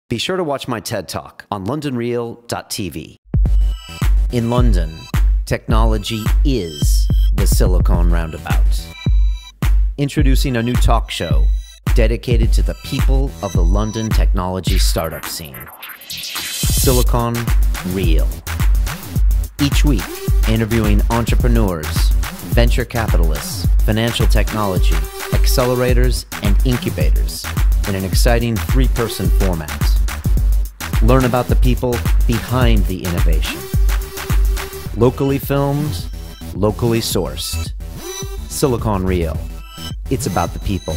Be sure to watch my TED Talk on londonreal.tv. In London, technology is the Silicon Roundabout. Introducing a new talk show dedicated to the people of the London technology startup scene. Silicon Real. Each week, interviewing entrepreneurs, venture capitalists, financial technology, accelerators, and incubators in an exciting three-person format. Learn about the people behind the innovation. Locally filmed, locally sourced. Silicon Real. It's about the people.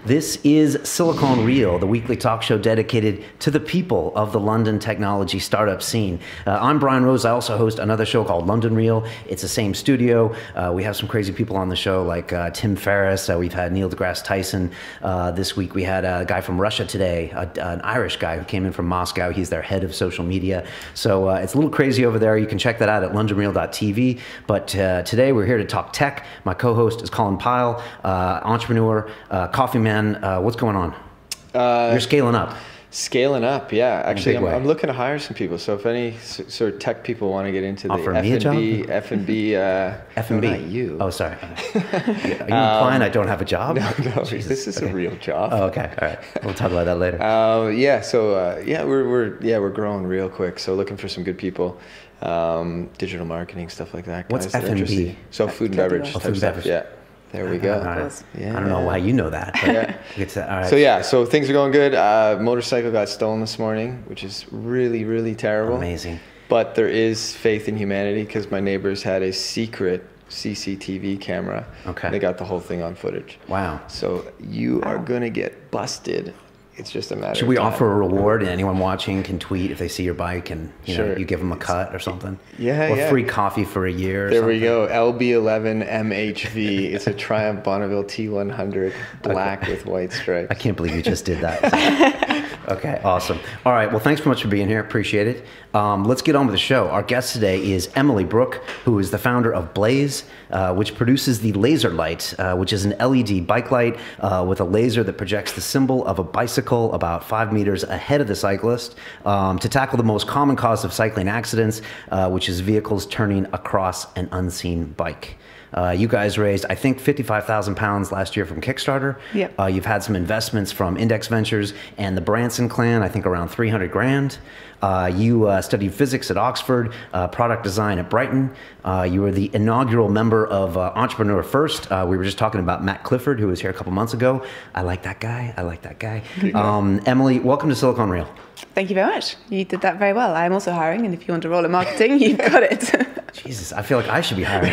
This is Silicon Real, the weekly talk show dedicated to the people of the London technology startup scene. I'm Brian Rose. I also host another show called London Real. It's the same studio. We have some crazy people on the show like Tim Ferriss. We've had Neil deGrasse Tyson. This week we had a guy from Russia today, an Irish guy who came in from Moscow. He's their head of social media. So it's a little crazy over there. You can check that out at londonreal.tv. But today we're here to talk tech. My co-host is Colin Pyle, entrepreneur, coffee man. What's going on? You're scaling up. Scaling up, yeah. Actually, I'm looking to hire some people. So if any sort of tech people want to get into the F&B, not you. Oh, sorry. Are you implying I don't have a job? No, this is a real job. Oh, okay. All right. We'll talk about that later. We're growing real quick. So looking for some good people, digital marketing, stuff like that. What's F&B? So food and beverage. Food and beverage. Yeah. There we go. I don't know why you know that. But all right. So things are going good. Motorcycle got stolen this morning, which is really, really terrible. Amazing. But there is faith in humanity because my neighbors had a secret CCTV camera. Okay. They got the whole thing on footage. Wow. So you are going to get busted. It's just a matter of time. Should we offer a reward and anyone watching can tweet if they see your bike and you give them a cut or something? Or free coffee for a year or There something. we go. LB11 MHV. It's a Triumph Bonneville T100 black with white stripes. I can't believe you just did that. Okay, awesome. All right, well, thanks so much for being here. Appreciate it. Let's get on with the show. Our guest today is Emily Brooke, who is the founder of Blaze, which produces the Laserlight, which is an LED bike light with a laser that projects the symbol of a bicycle about 5 meters ahead of the cyclist to tackle the most common cause of cycling accidents, which is vehicles turning across an unseen bike. You guys raised, I think, £55,000 last year from Kickstarter. Yep. You've had some investments from Index Ventures and the Branson clan, I think around 300 grand. You studied physics at Oxford, product design at Brighton. You were the inaugural member of Entrepreneur First. We were just talking about Matt Clifford, who was here a couple months ago. I like that guy. Emily, welcome to Silicon Real. Thank you very much. You did that very well. I'm also hiring, and if you want a role in marketing, you've got it. Jesus, I feel like I should be hiring.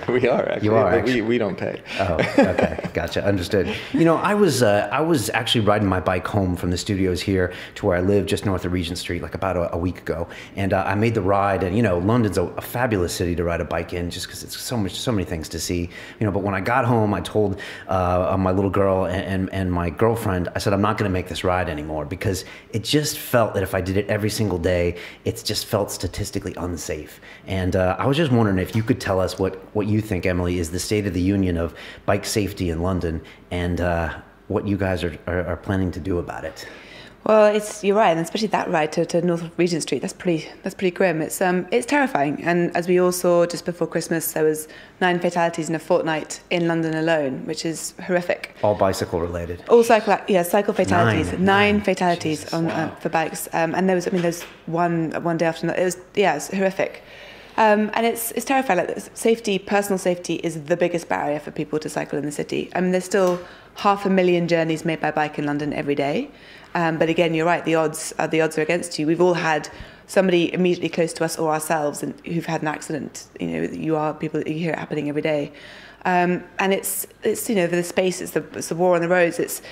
We are, actually. You are, but actually. we don't pay. Oh, okay. Gotcha. Understood. I was actually riding my bike home from the studios here to where I live just north of Regent Street like about a week ago. And I made the ride, and London's a fabulous city to ride a bike in just because it's so many things to see. But when I got home, I told my little girl and my girlfriend, I said, I'm not going to make this ride anymore because it just felt that if I did it every single day, it just felt statistically unsafe. And I was just wondering if you could tell us what you think, Emily, is the state of the union of bike safety in London and what you guys are planning to do about it. Well, you're right, and especially that ride to North of Regent Street. That's pretty grim. It's terrifying. And as we all saw just before Christmas, there was 9 fatalities in a fortnight in London alone, which is horrific. All bicycle related. All cycle fatalities. Nine fatalities for bikes. And there was one day after another. It's horrific. And it's terrifying. Like, safety, personal safety is the biggest barrier for people to cycle in the city. I mean, there's still 500,000 journeys made by bike in London every day. But again, you're right, the odds are against you. We've all had somebody immediately close to us or ourselves who've had an accident. You hear it happening every day. And it's the space, it's the war on the roads, it's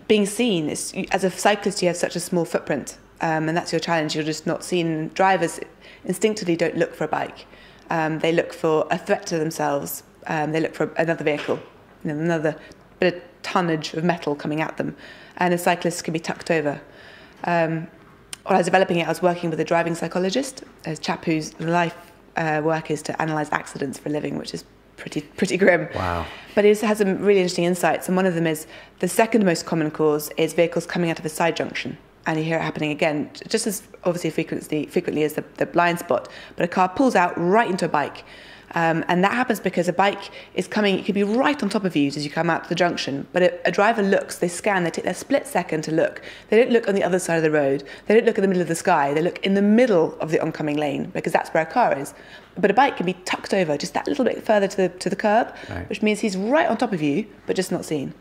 being seen. As a cyclist, you have such a small footprint, and that's your challenge. You're just not seen. Drivers instinctively don't look for a bike. They look for a threat to themselves. They look for another vehicle, another bit of tonnage of metal coming at them. And a cyclist can be tucked over. While I was developing it, I was working with a driving psychologist, a chap whose life work is to analyse accidents for a living, which is pretty grim. Wow. But it has some really interesting insights, and one of them is the second most common cause is vehicles coming out of a side junction. And you hear it happening again, just as obviously frequently as the blind spot, but a car pulls out right into a bike. And that happens because a bike is coming, it could be right on top of you as you come out to the junction, but a driver looks, they scan, they take their split second to look. They don't look on the other side of the road, they don't look in the middle of the sky, they look in the middle of the oncoming lane, because that's where a car is. But a bike can be tucked over just that little bit further to the curb, right, which means he's right on top of you, but just not seen.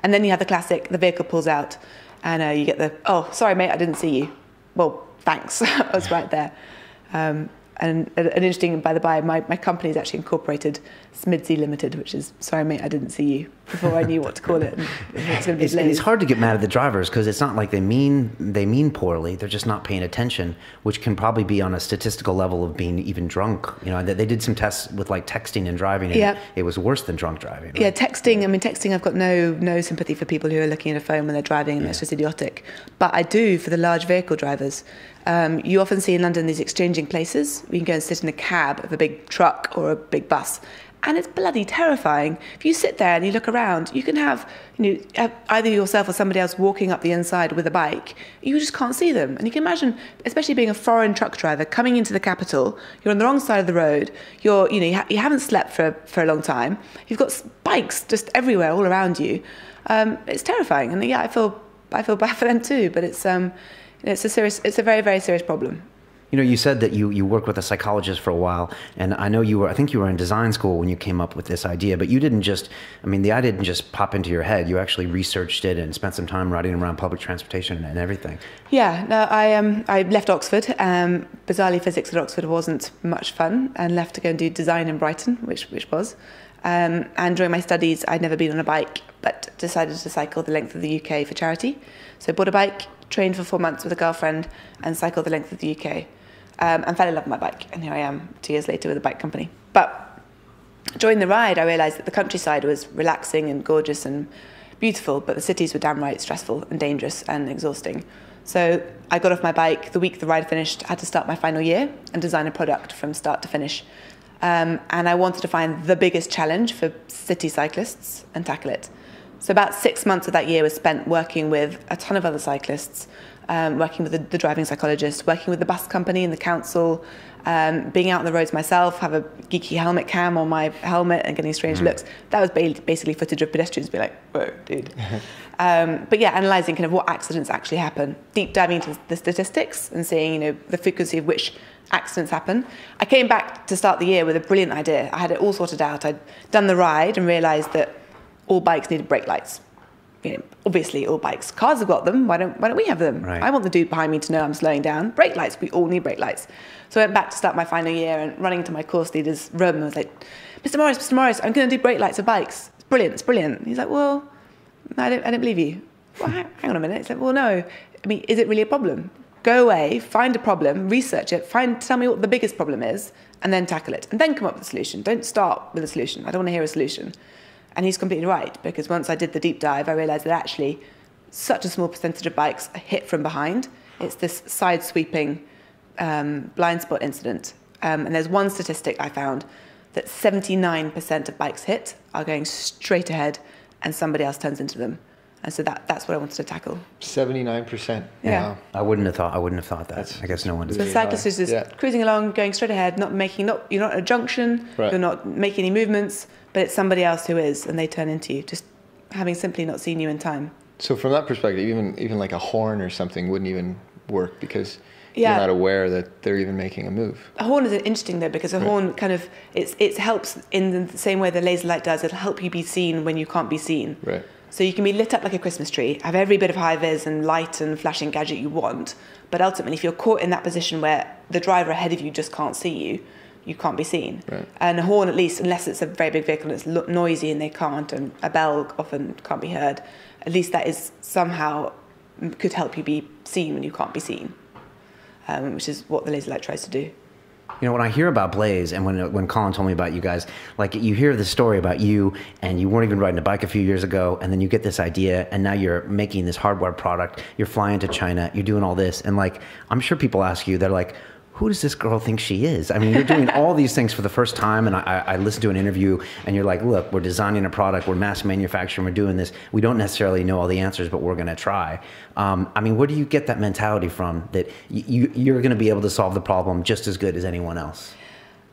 And then you have the classic, the vehicle pulls out, and you get the, oh, sorry mate, I didn't see you. Well, thanks, I was right there. And an interesting, by the by, my company is actually incorporated Smidsy Limited, which is, sorry mate, I didn't see you, before I knew what to call it. And it's hard to get mad at the drivers, because it's not like they mean poorly, they're just not paying attention, which can probably be on a statistical level of being even drunk. You know, they did some tests with like texting and driving, and it was worse than drunk driving. Right? Yeah, texting, I've got no sympathy for people who are looking at a phone when they're driving, and that's just idiotic. But I do for the large vehicle drivers. You often see in London these exchanging places. You can go and sit in a cab of a big truck or a big bus, and it's bloody terrifying. If you sit there and you look around, you can have either yourself or somebody else walking up the inside with a bike. You just can't see them. And you can imagine, especially being a foreign truck driver coming into the capital, you're on the wrong side of the road, you haven't slept for a long time, you've got bikes just everywhere all around you. It's terrifying, and I feel bad for them too, but it's a very, very serious problem. You know, you said that you worked with a psychologist for a while, and I think you were in design school when you came up with this idea, but you didn't just, the idea didn't just pop into your head. You actually researched it and spent some time riding around public transportation and everything. Yeah, no, I left Oxford. Bizarrely, physics at Oxford wasn't much fun, and left to go and do design in Brighton, which was. And during my studies, I'd never been on a bike, but decided to cycle the length of the UK for charity. So I bought a bike, trained for 4 months with a girlfriend, and cycled the length of the UK. And fell in love with my bike, and here I am 2 years later with a bike company. But during the ride, I realised that the countryside was relaxing and gorgeous and beautiful, but the cities were damn right stressful and dangerous and exhausting. So I got off my bike the week the ride finished, had to start my final year and design a product from start to finish. And I wanted to find the biggest challenge for city cyclists and tackle it. So about 6 months of that year was spent working with a ton of other cyclists, working with the driving psychologist, working with the bus company and the council, being out on the roads myself, have a geeky helmet cam on my helmet and getting strange looks. That was basically footage of pedestrians being like, whoa, dude. But yeah, analysing kind of what accidents actually happen, deep diving into the statistics and seeing, the frequency of which accidents happen. I came back to start the year with a brilliant idea. I had it all sorted out. I'd done the ride and realised that all bikes needed brake lights. Obviously all bikes. Cars have got them. Why don't we have them? Right. I want the dude behind me to know I'm slowing down. Brake lights. We all need brake lights. So I went back to start my final year and running to my course leader's room. And I was like, Mr. Morris, I'm going to do brake lights for bikes. It's brilliant. He's like, well, I don't believe you. Well, hang on a minute. It's like, well, no. Is it really a problem? Go away, find a problem, research it, tell me what the biggest problem is, and then tackle it. And then come up with a solution. Don't start with a solution. I don't want to hear a solution. And he's completely right, because once I did the deep dive, I realised that actually such a small percentage of bikes are hit from behind. It's this side-sweeping blind spot incident. And there's one statistic I found, that 79% of bikes hit are going straight ahead and somebody else turns into them. And so that's what I wanted to tackle. 79%. Yeah. Wow. I wouldn't have thought that. I guess no one did. So the cyclist is just cruising along, going straight ahead, you're not at a junction, You're not making any movements, but it's somebody else who is, and they turn into you, just having simply not seen you in time. So from that perspective, even like a horn or something wouldn't even work, because you're not aware that they're even making a move. A horn is interesting though, because a horn kind of, it helps in the same way the laser light does. It'll help you be seen when you can't be seen. Right. So you can be lit up like a Christmas tree, have every bit of high vis and light and flashing gadget you want, but ultimately if you're caught in that position where the driver ahead of you just can't see you, you can't be seen. Right. And a horn, at least, unless it's a very big vehicle and it's noisy and they can't, and a bell often can't be heard, at least that is somehow could help you be seen when you can't be seen, which is what the laser light tries to do. When I hear about Blaze, and when Colin told me about you guys, like, you hear the story about you, and you weren't even riding a bike a few years ago, and then you get this idea, and now you're making this hardware product, you're flying to China, you're doing all this, and like, I'm sure people ask you, they're like, who does this girl think she is? I mean, you're doing all these things for the first time, and I listened to an interview, and you're like, look, we're designing a product, we're mass manufacturing, we're doing this. We don't necessarily know all the answers, but we're going to try. I mean, where do you get that mentality from, that you're going to be able to solve the problem just as good as anyone else?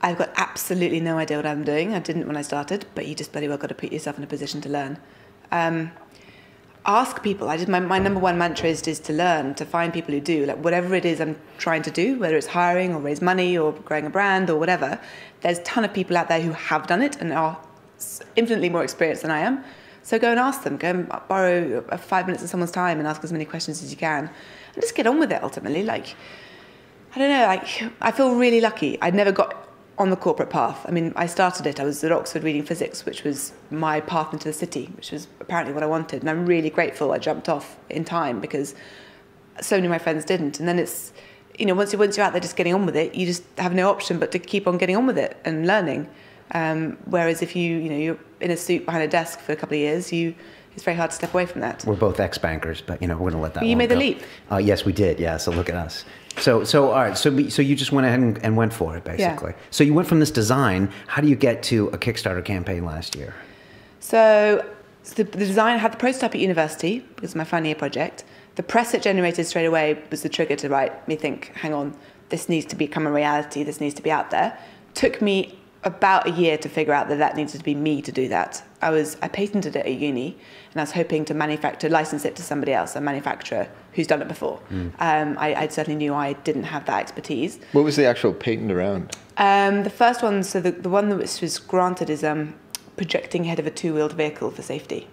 I've got absolutely no idea what I'm doing. I didn't when I started, but you just bloody well got to put yourself in a position to learn. Ask people. My number one mantra is to learn, to find people who do. Like whatever it is I'm trying to do, whether it's hiring or raise money or growing a brand or whatever, there's a ton of people out there who have done it and are infinitely more experienced than I am. So go and ask them. Go and borrow 5 minutes of someone's time and ask as many questions as you can. And just get on with it ultimately. Like, I don't know, like I feel really lucky. I'd never got on the corporate path. I mean, I started it. I was at Oxford reading physics, which was my path into the city, which was apparently what I wanted. And I'm really grateful I jumped off in time because so many of my friends didn't. And then it's, you know, once you're out there just getting on with it, you just have no option but to keep on getting on with it and learning. Whereas if you're in a suit behind a desk for a couple of years, it's very hard to step away from that. We're both ex-bankers, but we're going to let that. But you made the leap. Yes, we did. Yeah. So look at us. So all right. So you just went ahead and went for it, basically. Yeah. So you went from this design. How do you get to a Kickstarter campaign last year? So the design, I had the prototype at university because of my final year project. The press it generated straight away was the trigger to make me think, hang on, this needs to become a reality. This needs to be out there. Took me about a year to figure out that needed to be me to do that. I patented it at uni, and I was hoping to license it to somebody else, a manufacturer who's done it before. I certainly knew I didn't have that expertise. What was the actual patent around? The first one, so the one that was granted is projecting ahead of a two-wheeled vehicle for safety,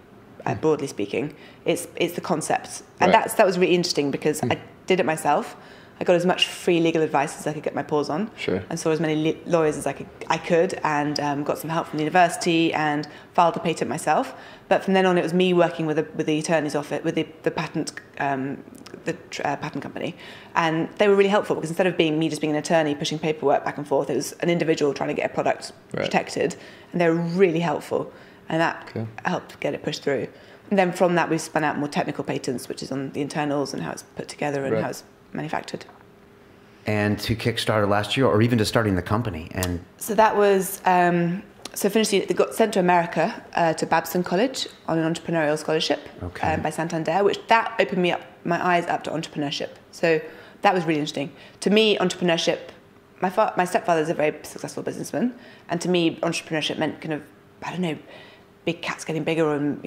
broadly speaking. It's the concept. And right. that was really interesting because I did it myself. I got as much free legal advice as I could get my paws on, sure. And saw as many lawyers as I could, and got some help from the university and filed the patent myself. But from then on, it was me working with the attorney's office, with the patent patent company, and they were really helpful because instead of me just being an attorney pushing paperwork back and forth, it was an individual trying to get a product protected, and they were really helpful, and that helped get it pushed through. And then from that, we spun out more technical patents, which is on the internals and how it's put together and how it's manufactured. And to Kickstarter last year, or even to starting the company? And so that was, finished, they got sent to America, to Babson College on an entrepreneurial scholarship by Santander, which that opened my eyes up to entrepreneurship. So that was really interesting. To me, entrepreneurship, my stepfather's a very successful businessman, and to me, entrepreneurship meant kind of, I don't know, big cats getting bigger and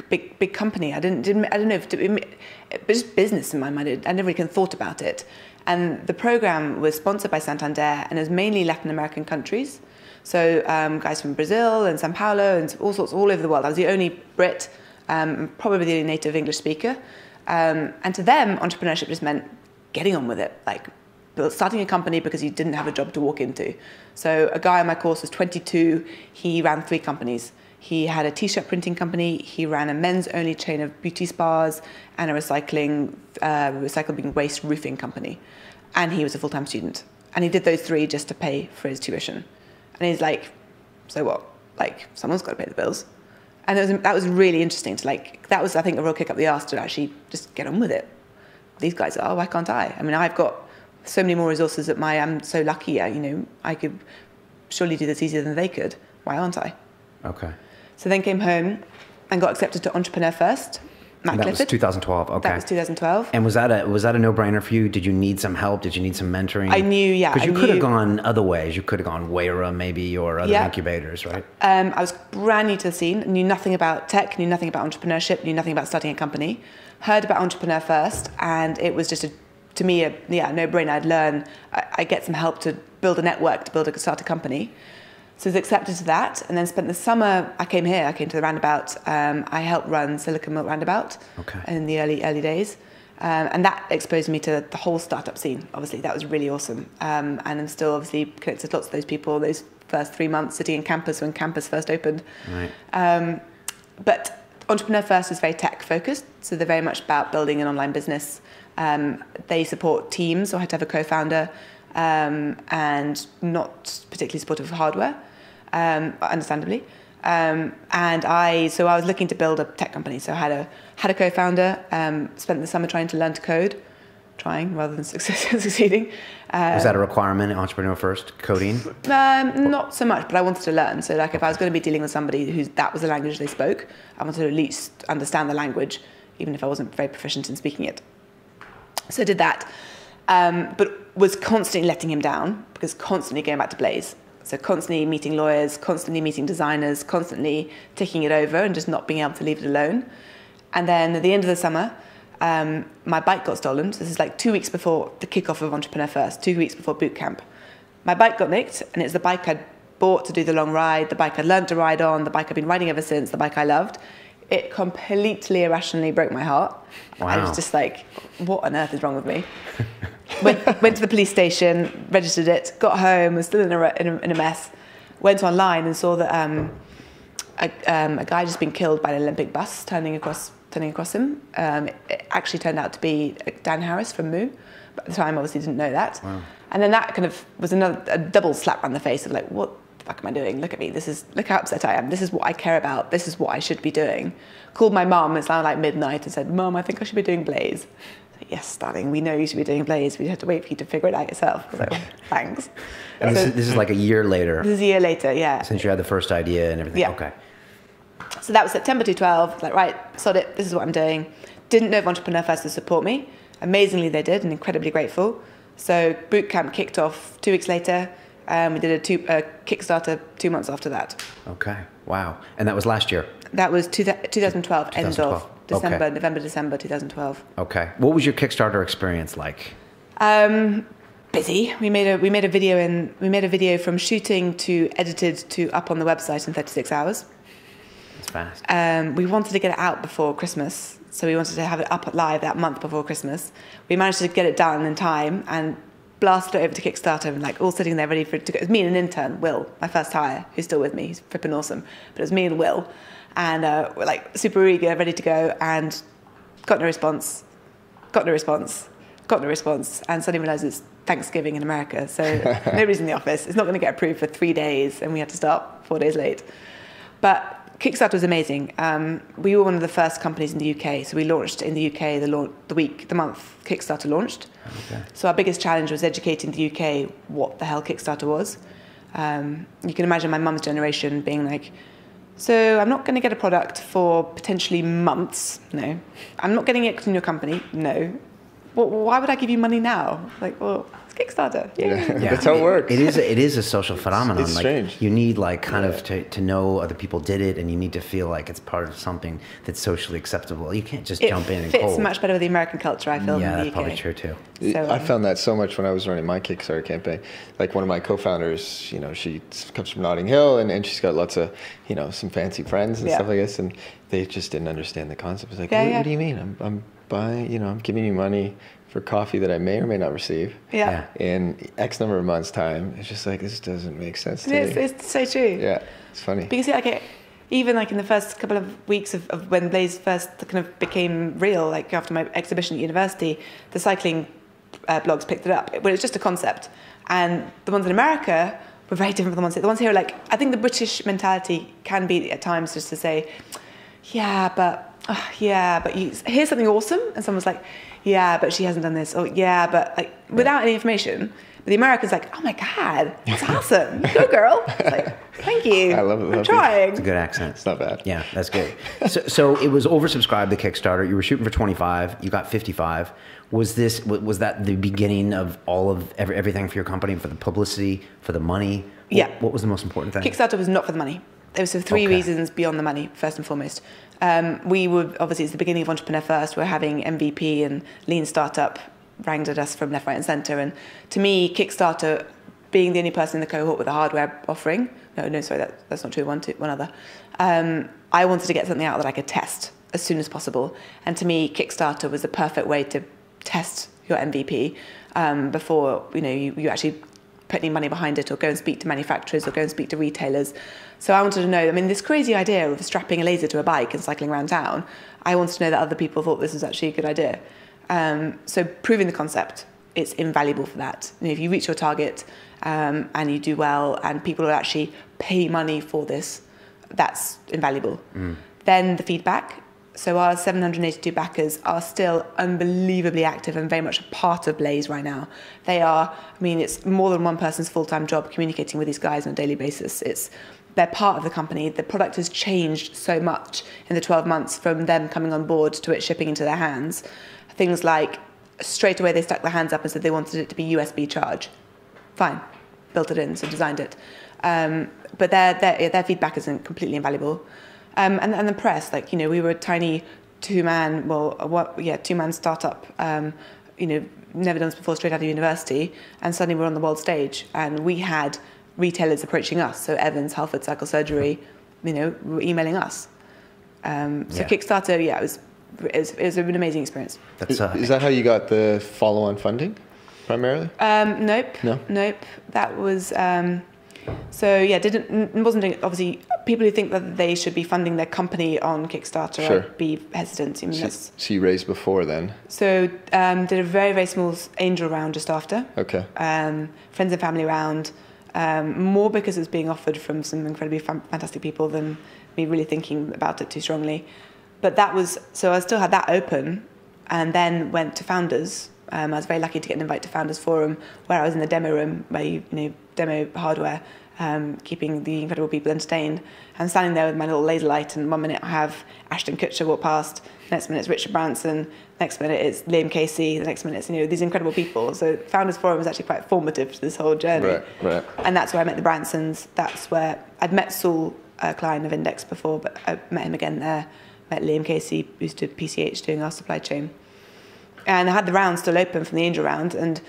big company. I don't know if it was just business in my mind. I never really thought about it. And the program was sponsored by Santander, and it was mainly Latin American countries. So guys from Brazil and Sao Paulo and all over the world. I was the only Brit, probably the only native English speaker. And to them, entrepreneurship just meant getting on with it, like starting a company because you didn't have a job to walk into. So a guy on my course was 22. He ran 3 companies. He had a T-shirt printing company, he ran a men's-only chain of beauty spas, and a recycling waste roofing company. And he was a full-time student. And he did those 3 just to pay for his tuition. And he's like, so what? Like, someone's got to pay the bills. And that was really interesting. That was, I think, a real kick up the arse to actually just get on with it. These guys are, why can't I? I mean, I've got so many more resources I'm so lucky, I could surely do this easier than they could. Why aren't I? Okay. So then came home and got accepted to Entrepreneur First. That was 2012. Okay. That was 2012. And was that a no-brainer for you? Did you need some help? Did you need some mentoring? I knew, yeah. Because you could have gone other ways. You could have gone Wayra maybe, or other incubators, right? I was brand new to the scene, knew nothing about tech, knew nothing about entrepreneurship, knew nothing about starting a company. Heard about Entrepreneur First, and it was just to me a no-brainer. I'd learn. I get some help to build a network, to start a company. So I was accepted to that, and then spent the summer. I came to the Roundabout. I helped run Silicon Roundabout in the early days, and that exposed me to the whole startup scene. Obviously, that was really awesome, and I'm still obviously connected to lots of those people. Those first 3 months sitting in campus when campus first opened. Right. But Entrepreneur First is very tech focused, so they're very much about building an online business. They support teams, so I had to have a co-founder, and not particularly supportive of hardware. Understandably, and I was looking to build a tech company. So I had a co-founder. Spent the summer trying to learn to code, trying rather than succeeding. Was that a requirement, entrepreneur first, coding? Not so much, but I wanted to learn. So like if I was going to be dealing with somebody that was the language they spoke, I wanted to at least understand the language, even if I wasn't very proficient in speaking it. So I did that, but was constantly letting him down because constantly going back to Blaze. So constantly meeting lawyers, constantly meeting designers, constantly ticking it over and just not being able to leave it alone. And then at the end of the summer, my bike got stolen. So this is like 2 weeks before the kickoff of Entrepreneur First, 2 weeks before boot camp. My bike got nicked, and it's the bike I'd bought to do the long ride, the bike I'd learned to ride on, the bike I've been riding ever since, the bike I loved. It completely irrationally broke my heart. Wow. I was just like, what on earth is wrong with me? Went to the police station, registered it, got home, was still in a mess. Went online and saw that a guy just been killed by an Olympic bus turning across him. It actually turned out to be Dan Harris from Moo. But at the time, obviously, didn't know that. Wow. And then that kind of was a double slap on the face of like, what the fuck am I doing? Look at me. Look how upset I am. This is what I care about. This is what I should be doing. Called my mum. It's now like midnight and said, Mum, I think I should be doing Blaze. Like, yes, darling, we know you should be doing Blaze. We have to wait for you to figure it out yourself. So thanks. And so, this is like a year later. This is a year later, yeah. Since you had the first idea and everything. Yeah. Okay. So that was September 2012. Like, right, sod it. This is what I'm doing. Didn't know if Entrepreneur First would support me. Amazingly, they did, and incredibly grateful. So boot camp kicked off 2 weeks later. We did a Kickstarter 2 months after that. Okay. Wow. And that was last year? That was 2012, end of December, okay. November, December 2012. Okay. What was your Kickstarter experience like? Busy. We made a video from shooting to edited to up on the website in 36 hours. That's fast. We wanted to get it out before Christmas, so we wanted to have it up live that month before Christmas. We managed to get it done in time and blasted it over to Kickstarter, and like all sitting there ready for it to go. It was me and an intern, Will, my first hire, who's still with me. He's flipping awesome. But it was me and Will, and we're like super eager, ready to go, and got no response, and suddenly realised it's Thanksgiving in America, so nobody's in the office. It's not going to get approved for 3 days, and we had to start 4 days late. But Kickstarter was amazing. We were one of the first companies in the UK, so we launched in the UK the month Kickstarter launched. Okay. So our biggest challenge was educating the UK what the hell Kickstarter was. You can imagine my mum's generation being like, so I'm not going to get a product for potentially months. No. I'm not getting it in your company. No. Well, why would I give you money now? Like, well, it's Kickstarter. Yeah. That's how it works. It is a social phenomenon. It's like, strange. You need like kind of to know other people did it, and you need to feel like it's part of something that's socially acceptable. You can't just jump in and It fits much better with the American culture, I feel, than the UK. Yeah, that's probably true too. So, I found that so much when I was running my Kickstarter campaign. Like one of my co-founders, she comes from Notting Hill, and she's got lots of, some fancy friends and stuff like this, and they just didn't understand the concept. It's like, what do you mean? I'm buying, I'm giving you money for coffee that I may or may not receive in X number of months' time. It's just like, this doesn't make sense to me. It's so true. Yeah, it's funny. Because even like in the first couple of weeks of when Blaze first kind of became real, like after my exhibition at university, the cycling blogs picked it up. But it was just a concept. And the ones in America were very different from the ones here. The ones here are like, I think the British mentality can be at times just to say, but here's something awesome. And someone's like, yeah, but she hasn't done this. Or yeah, but like without any information. But the American's like, oh my God, that's awesome. Go girl. It's like, thank you. I love it. I'm trying. It's a good accent. It's not bad. Yeah, that's good. So it was oversubscribed, the Kickstarter. You were shooting for 25. You got 55. Was that the beginning of all of everything for your company, for the publicity, for the money? Yeah. What was the most important thing? Kickstarter was not for the money. There was three reasons beyond the money, first and foremost. We were, obviously, it's the beginning of Entrepreneur First. We're having MVP and Lean Startup ranged at us from left, right, and centre. And to me, Kickstarter, being the only person in the cohort with a hardware offering, sorry, that's not true, one other. I wanted to get something out that I could test as soon as possible. And to me, Kickstarter was the perfect way to test your MVP before you actually put any money behind it, or go and speak to manufacturers, or go and speak to retailers. So I wanted to know, this crazy idea of strapping a laser to a bike and cycling around town, I wanted to know that other people thought this was actually a good idea. So proving the concept, it's invaluable for that. If you reach your target and you do well, and people will actually pay money for this, that's invaluable. Then the feedback, So our 782 backers are still unbelievably active and very much a part of Blaze right now. They are, I mean, it's more than one person's full-time job communicating with these guys on a daily basis. They're part of the company. The product has changed so much in the 12 months from them coming on board to it shipping into their hands. Things like straight away they stuck their hands up and said they wanted it to be USB charge. Fine, built it in, so designed it. But their feedback isn't completely invaluable. And the press, like, you know, we were a tiny two-man startup, you know, never done this before, straight out of university, and suddenly we're on the world stage, and we had retailers approaching us. So Evans, Halford Cycle Surgery, you know, were emailing us. Kickstarter, it was an amazing experience. Is that how you got the follow-on funding, primarily? Nope. That was wasn't doing, obviously people who think that they should be funding their company on Kickstarter, sure, I'd be hesitant. I mean, so you raised before then? So did a very, very small angel round just after. Okay. Friends and family round, more because it was being offered from some incredibly fantastic people than me really thinking about it too strongly. But that was, so I still had that open, and then went to Founders. I was very lucky to get an invite to Founders Forum, where I was in the demo room, where you know, demo hardware, keeping the incredible people entertained. I'm standing there with my little Laserlight, and 1 minute I have Ashton Kutcher walk past, next minute it's Richard Branson, next minute it's Liam Casey, the next minute it's, you know, these incredible people. So Founders Forum was actually quite formative to this whole journey. Right. And that's where I met the Bransons. That's where I'd met Saul Klein of Index before, but I met him again there. Met Liam Casey, who's to PCH doing our supply chain. And I had the round still open from the angel round, and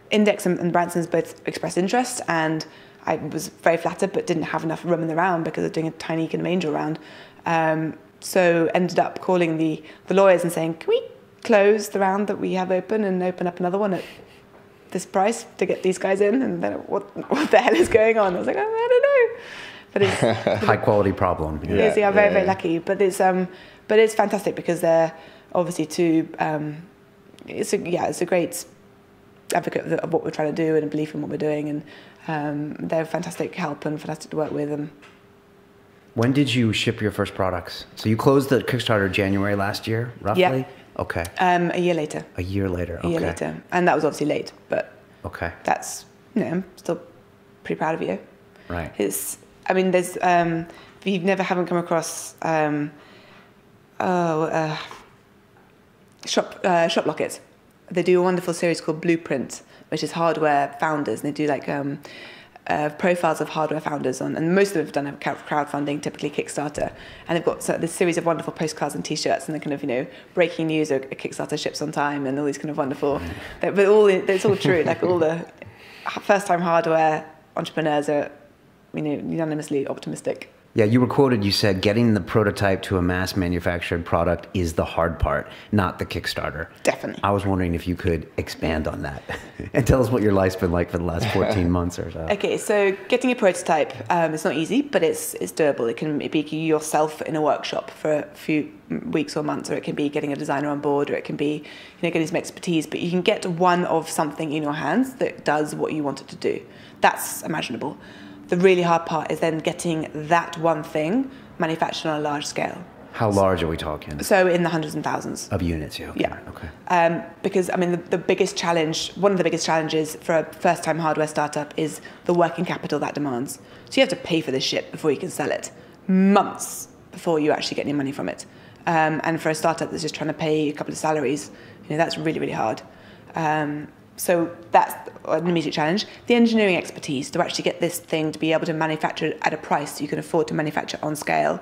Index and Branson's both expressed interest, and I was very flattered but didn't have enough room in the round because of doing a tiny kind of angel round. So ended up calling the lawyers and saying, can we close the round that we have open and open up another one at this price to get these guys in? And then what the hell is going on? I was like, I don't know. But it's high quality problem. Yeah, very, very lucky. But it's fantastic because they're obviously two. It's a great advocate of what we're trying to do and a belief in what we're doing, and they're fantastic help and fantastic to work with them. When did you ship your first products? So you closed the Kickstarter January last year, roughly? Yeah. Okay. A year later. A year later. Okay. A year later, and that was obviously late, but okay. That's, you know, I'm still pretty proud of you. Right. I mean, there's if you haven't come across Shop Locket. They do a wonderful series called Blueprint, which is hardware founders, and they do like profiles of hardware founders on, and most of them have done crowdfunding, typically Kickstarter, and they've got this series of wonderful postcards and T-shirts, and they're kind of, you know, breaking news: a Kickstarter ships on time, and all these kind of wonderful. But it's all true. Like all the first-time hardware entrepreneurs are, you know, unanimously optimistic. Yeah, you were quoted, you said, getting the prototype to a mass manufactured product is the hard part, not the Kickstarter. Definitely. I was wondering if you could expand on that and tell us what your life's been like for the last 14 months or so. Okay, so getting a prototype, it's not easy, but it's doable. It can be yourself in a workshop for a few weeks or months, or it can be getting a designer on board, or it can be, you know, getting some expertise, but you can get one of something in your hands that does what you want it to do. That's imaginable. The really hard part is then getting that one thing manufactured on a large scale. How large are we talking? So in the hundreds and thousands. Of units, yeah. Okay. Yeah. Okay. Because, I mean, the biggest challenge, one of the biggest challenges for a first-time hardware startup is the working capital that demands. So you have to pay for this shit before you can sell it. Months before you actually get any money from it. And for a startup that's just trying to pay a couple of salaries, you know, that's really, really hard. So that's an immediate challenge. The engineering expertise to actually get this thing to be able to manufacture at a price you can afford to manufacture on scale,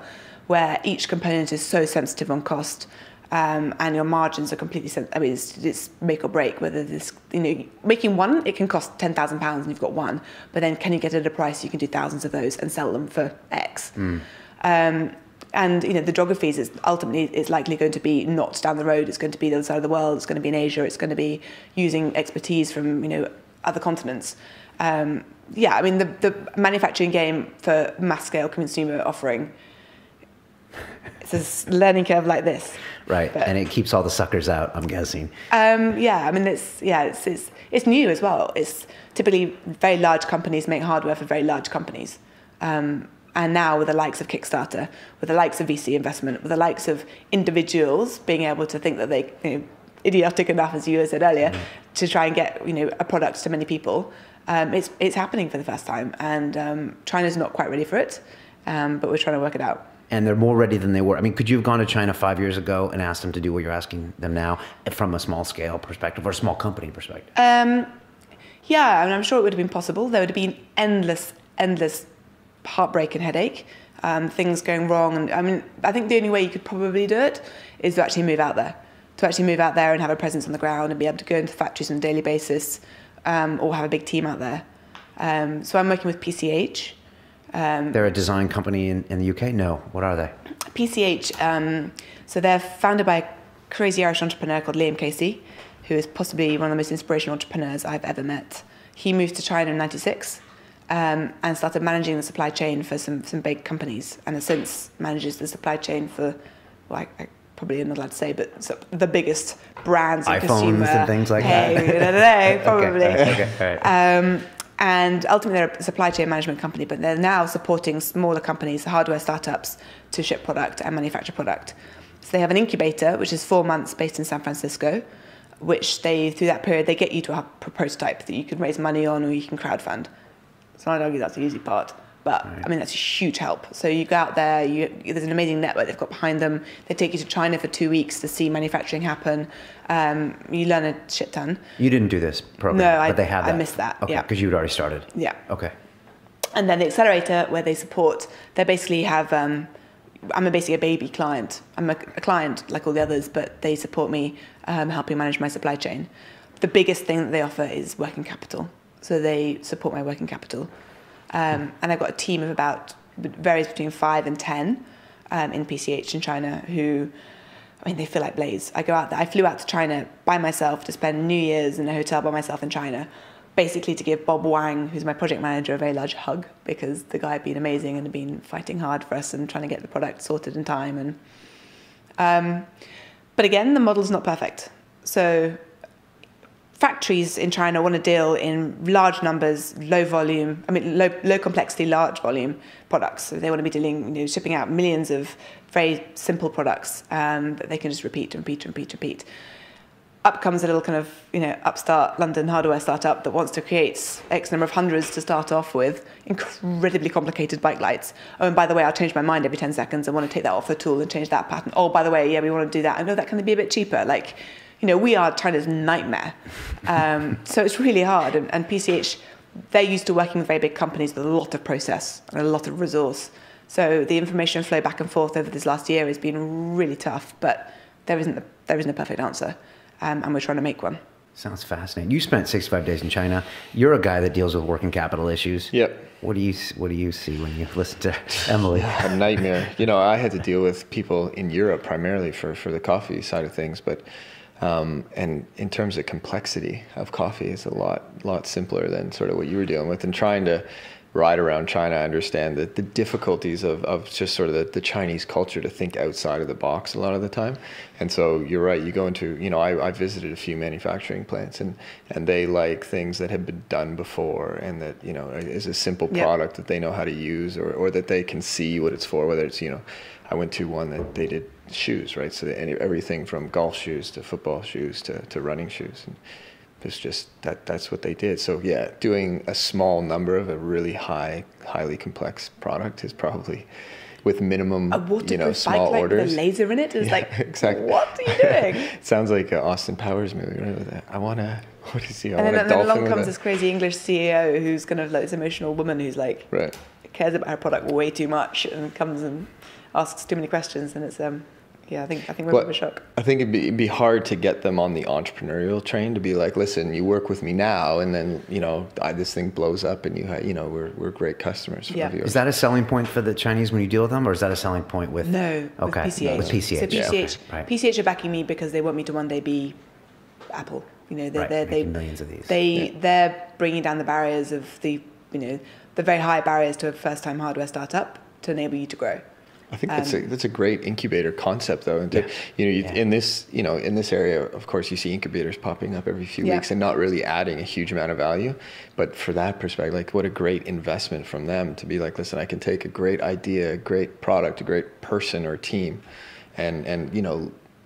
where each component is so sensitive on cost, and your margins are completely I mean, it's make or break. Whether this, you know, making one, it can cost £10,000 and you've got one, but then can you get it at a price you can do thousands of those and sell them for X? And, you know, the geographies is ultimately it's likely going to be not down the road. It's going to be the other side of the world. It's going to be in Asia. It's going to be using expertise from, you know, other continents. Yeah, I mean, the manufacturing game for mass scale consumer offering, it's a learning curve like this. Right, but, and it keeps all the suckers out, I'm guessing. Yeah, I mean, it's new as well. It's typically very large companies make hardware for very large companies. And now with the likes of Kickstarter, with the likes of VC investment, with the likes of individuals being able to think that they, idiotic enough, as you said earlier, to try and get, a product to many people, it's happening for the first time. And China's not quite ready for it, but we're trying to work it out. And they're more ready than they were. I mean, could you have gone to China 5 years ago and asked them to do what you're asking them now from a small scale perspective or a small company perspective? Yeah, I'm sure it would have been possible. There would have been endless heartbreak and headache, things going wrong. And I think the only way you could probably do it is to actually move out there. And have a presence on the ground and be able to go into factories on a daily basis, or have a big team out there. So I'm working with PCH. They're a design company in the UK? No. What are they? PCH, so they're founded by a crazy Irish entrepreneur called Liam Casey, who is possibly one of the most inspirational entrepreneurs I've ever met. He moved to China in '96 and started managing the supply chain for some big companies, and has since manages the supply chain for, I probably am not allowed to say, but the biggest brands and consumer. iPhones and things like that. I don't know, probably. Okay. All right. And ultimately, they're a supply chain management company, but they're now supporting smaller companies, hardware startups, to ship product and manufacture product. So they have an incubator, which is 4 months based in San Francisco, which through that period, they get you to a prototype that you can raise money on or you can crowdfund. So I'd argue that's the easy part. But, right. That's a huge help. So you go out there, there's an amazing network they've got behind them. They take you to China for 2 weeks to see manufacturing happen. You learn a shit ton. You didn't do this program, but they had that. I missed that, okay, because you'd already started. Yeah. Okay. And then the accelerator, where they support, they basically have, I'm basically a baby client. I'm a client like all the others, but they support me helping manage my supply chain. The biggest thing that they offer is working capital. So they support my working capital. And I've got a team of varies between 5 and 10 in PCH in China who, they feel like Blaze. I go out there. I flew out to China by myself to spend New Year's in a hotel by myself in China, basically to give Bob Wang, who's my project manager, a very large hug, because the guy had been amazing and had been fighting hard for us and trying to get the product sorted in time. But again, the model's not perfect. So factories in China want to deal in large numbers, low volume, low complexity, large volume products. So they want to be dealing, shipping out millions of very simple products that they can just repeat. Up comes a little kind of, upstart London hardware startup that wants to create X number of hundreds to start off with, incredibly complicated bike lights. Oh, and by the way, I'll change my mind every 10 seconds. I want to take that off the tool and change that pattern. Oh, by the way, yeah, we want to do that. I know that can be a bit cheaper. We are China's nightmare. So it's really hard. And PCH, they're used to working with very big companies with a lot of process and a lot of resource. So the information flow back and forth over this last year has been really tough, but there isn't a perfect answer. And we're trying to make one. Sounds fascinating. You spent 65 days in China. You're a guy that deals with working capital issues. Yep. What do you see when you listen to Emily? A nightmare. I had to deal with people in Europe primarily for the coffee side of things, but and in terms of complexity of coffee, it's a lot simpler than sort of what you were dealing with. And trying to ride around China, I understand the difficulties of just sort of the Chinese culture to think outside of the box a lot of the time. And so you're right, you go into, I visited a few manufacturing plants and they like things that have been done before and that, is a simple product that they know how to use or that they can see what it's for, whether it's, I went to one that they did shoes, right? So everything from golf shoes to football shoes to running shoes. And it's just that's what they did. So yeah, doing a small number of a really highly complex product is probably with minimum, small orders. With a laser in it is exactly. What are you doing? It sounds like an Austin Powers movie, right? With that. What is he? And then along comes this crazy English CEO who's kind of like this emotional woman who's right. Cares about her product way too much and comes and asks too many questions, and it's I think we're in a shock. I think it'd be hard to get them on the entrepreneurial train to be like, listen, you work with me now, and then this thing blows up, and we're great customers. Yeah. Is that a selling point for the Chinese when you deal with them, or is that a selling point with? No. Okay. With PCH. With PCH. So PCH, okay. Right. PCH are backing me because they want me to one day be Apple. They're millions of these. They're bringing down the barriers of the very high barriers to a first-time hardware startup to enable you to grow. I think that's a great incubator concept, though. And in this area, of course, you see incubators popping up every few weeks and not really adding a huge amount of value. But for that perspective, like, what a great investment from them to be like, listen, I can take a great idea, a great product, a great person or team, and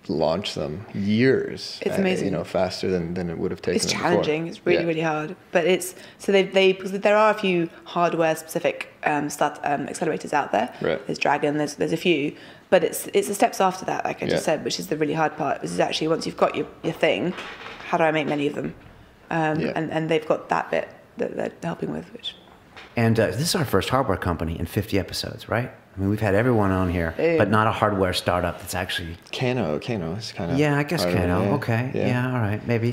launch them years. It's amazing. Faster than it would have taken. It's challenging. It's really, really hard. But it's so because there are a few hardware specific accelerators out there. Right. There's Dragon. There's a few, but it's the steps after that, like I just said, which is the really hard part. This is actually, once you've got your thing, how do I make many of them? And they've got that bit that they're helping with, which. And this is our first hardware company in 50 episodes, right? I mean, we've had everyone on here, but not a hardware startup that's actually... Kano is kind of... Yeah, I guess Kano. Okay. Yeah, all right. Maybe.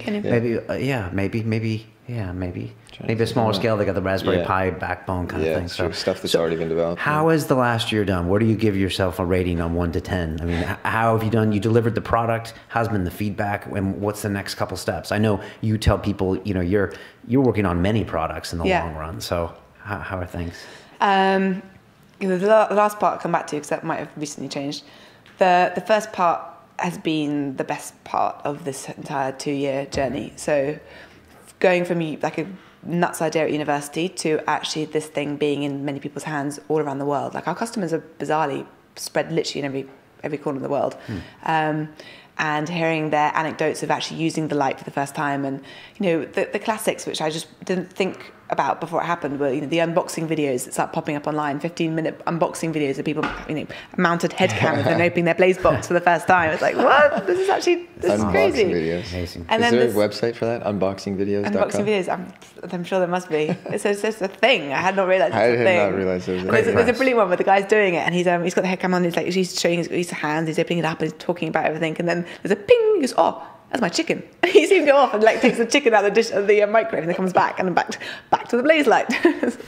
Maybe a smaller scale. They got the Raspberry Pi backbone kind of thing. So stuff that's already been developed. How has the last year done? Where do you give yourself a rating on 1 to 10? I mean, how have you done? You delivered the product. How's been the feedback? And what's the next couple steps? I know you tell people, you're working on many products in the long run. So how are things? The last part I'll come back to, because that might have recently changed. The first part has been the best part of this entire 2-year journey. So going from like a nuts idea at university to actually this thing being in many people's hands all around the world. Like, our customers are bizarrely spread literally in every corner of the world. And hearing their anecdotes of actually using the light for the first time, and the classics, which I just didn't think about before it happened, were the unboxing videos that start popping up online, 15-minute unboxing videos of people mounted head cameras and opening their Blaze box for the first time. It's like, what? This is crazy. Videos. Amazing. And is there a website for that? Unboxingvideos.com? Unboxing videos. I'm sure there must be. It's a thing. I had not realised it was a thing. I had not realised it was a thing. There's a brilliant one where the guy's doing it, and he's got the head cam on. He's showing his hands. He's opening it up and he's talking about everything. And then there's a ping. He goes, oh, that's my chicken. He seems to go off and takes the chicken out of the dish of the microwave, and then comes back and back to the Laserlight.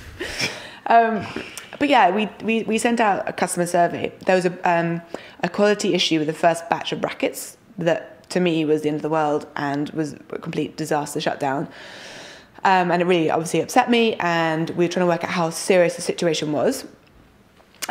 But yeah, we sent out a customer survey. There was a quality issue with the first batch of brackets that, to me, was the end of the world and was a complete disaster shutdown. And it really obviously upset me, and we were trying to work out how serious the situation was.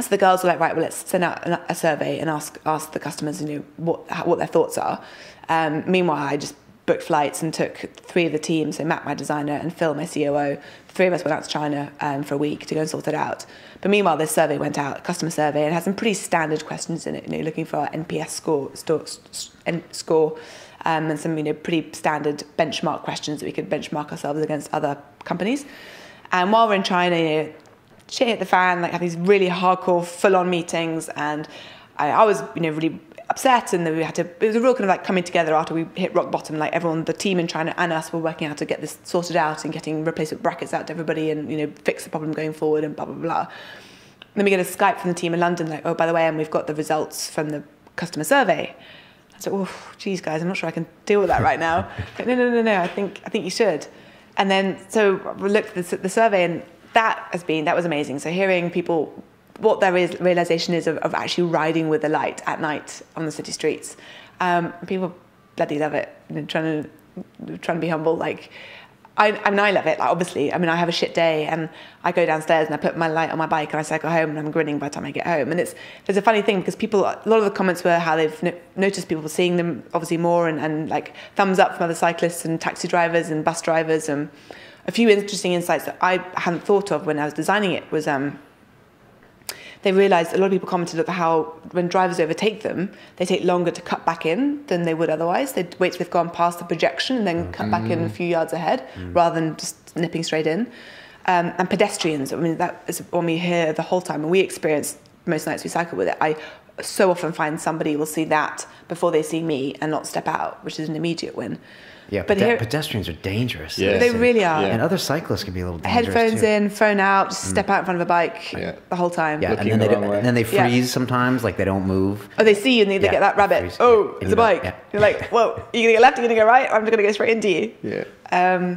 So the girls were like, right, well, let's send out a survey and ask the customers, what their thoughts are. Meanwhile, I just booked flights and took 3 of the team, so Matt, my designer, and Phil, my COO. The 3 of us went out to China for a week to go and sort it out. But meanwhile, this survey went out, a customer survey, and it had some pretty standard questions in it, looking for our NPS score, and some pretty standard benchmark questions that we could benchmark ourselves against other companies. And while we're in China, shit hit the fan, had these really hardcore, full-on meetings, and I was, really upset, and then it was a real kind of coming together after we hit rock bottom. Everyone, the team in China and us, were working out to get this sorted out and getting replacement brackets out to everybody, and fix the problem going forward, and blah blah blah. And then we get a Skype from the team in London, oh, by the way, and we've got the results from the customer survey. I said, oh, geez, guys, I'm not sure I can deal with that right now. No, I think you should. And then so we looked at the survey, and that was amazing. So hearing people, what their realization is of actually riding with the light at night on the city streets. People bloody love it. Trying to be humble. I love it. Obviously, I have a shit day, and I go downstairs and I put my light on my bike and I cycle home, and I'm grinning by the time I get home. And there's a funny thing, because a lot of the comments were how they've noticed people seeing them obviously more, and thumbs up from other cyclists and taxi drivers and bus drivers. And a few interesting insights that I hadn't thought of when I was designing it was they realised, a lot of people commented on how when drivers overtake them, they take longer to cut back in than they would otherwise. They'd wait till they've gone past the projection and then cut back in a few yards ahead, rather than just nipping straight in. And pedestrians, that is one we hear the whole time, and we experience most nights we cycle with it. I so often find somebody will see that before they see me and not step out, which is an immediate win. Yeah, but pedestrians are dangerous. Yes. They really are. And other cyclists can be a little dangerous Headphones too. In, phone out, just step out in front of a bike the whole time. Yeah, and then they freeze sometimes, they don't move. Oh, they see you and they get that rabbit. Freeze. Oh, it's a bike. Yeah. You're like, whoa, are you going to go left, are you going to go right? I'm just going to go straight into you. Yeah.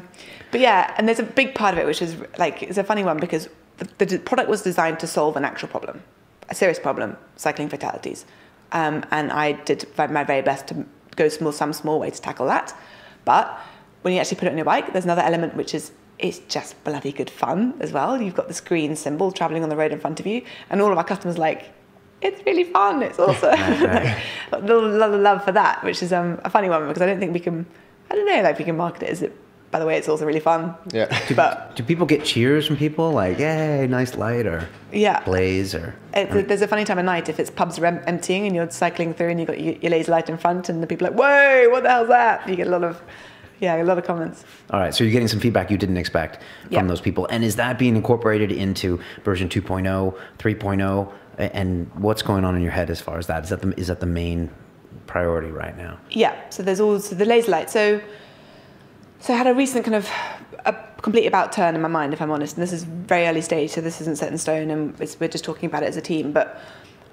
But yeah, and there's a big part of it, which is it's a funny one, because the product was designed to solve an actual problem, a serious problem, cycling fatalities. And I did my very best to go some small way to tackle that. But when you actually put it on your bike, there's another element, which is it's just bloody good fun as well. You've got this green symbol travelling on the road in front of you, and all of our customers it's really fun. It's awesome. A lot of love for that, which is a funny one because I don't think we can. I don't know, like we can market it as it. By the way, it's also really fun. Yeah. Do people get cheers from people like, "Yay, nice light," or blaze, or? There's a funny time of night if it's pubs are emptying and you're cycling through and you've got your laser light in front and the people are like, "Whoa, what the hell's that?" You get a lot of comments. All right, so you're getting some feedback you didn't expect from those people, and is that being incorporated into version 2.0, 3.0, and what's going on in your head as far as that? Is that the main priority right now? Yeah. So there's also the laser light. So I had a recent kind of a complete about turn in my mind, if I'm honest, and this is very early stage, so this isn't set in stone, and we're just talking about it as a team, but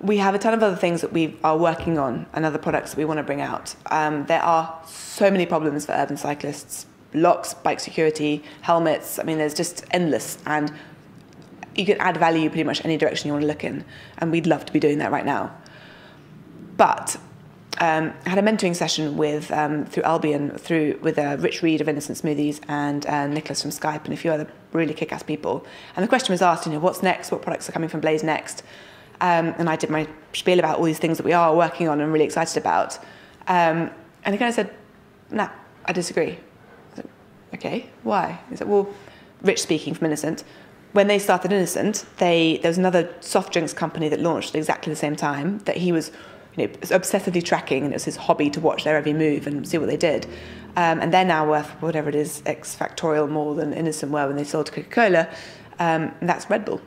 we have a ton of other things that we are working on and other products that we want to bring out. There are so many problems for urban cyclists, locks, bike security, helmets, I mean, there's just endless, and you can add value pretty much any direction you want to look in, and we'd love to be doing that right now. But I had a mentoring session with through Albion with Rich Reed of Innocent Smoothies and Nicholas from Skype and a few other really kick-ass people. And the question was asked, what's next? What products are coming from Blaze next? And I did my spiel about all these things that we are working on and really excited about. And he kind of said, "Nah, I disagree." I said, "Okay, why?" He said, "Well," Rich speaking from Innocent, when they started Innocent, there was another soft drinks company that launched at exactly the same time that he was obsessively tracking, and it was his hobby to watch their every move and see what they did. And they're now worth whatever it is, X factorial more than Innocent were when they sold to Coca-Cola. And that's Red Bull.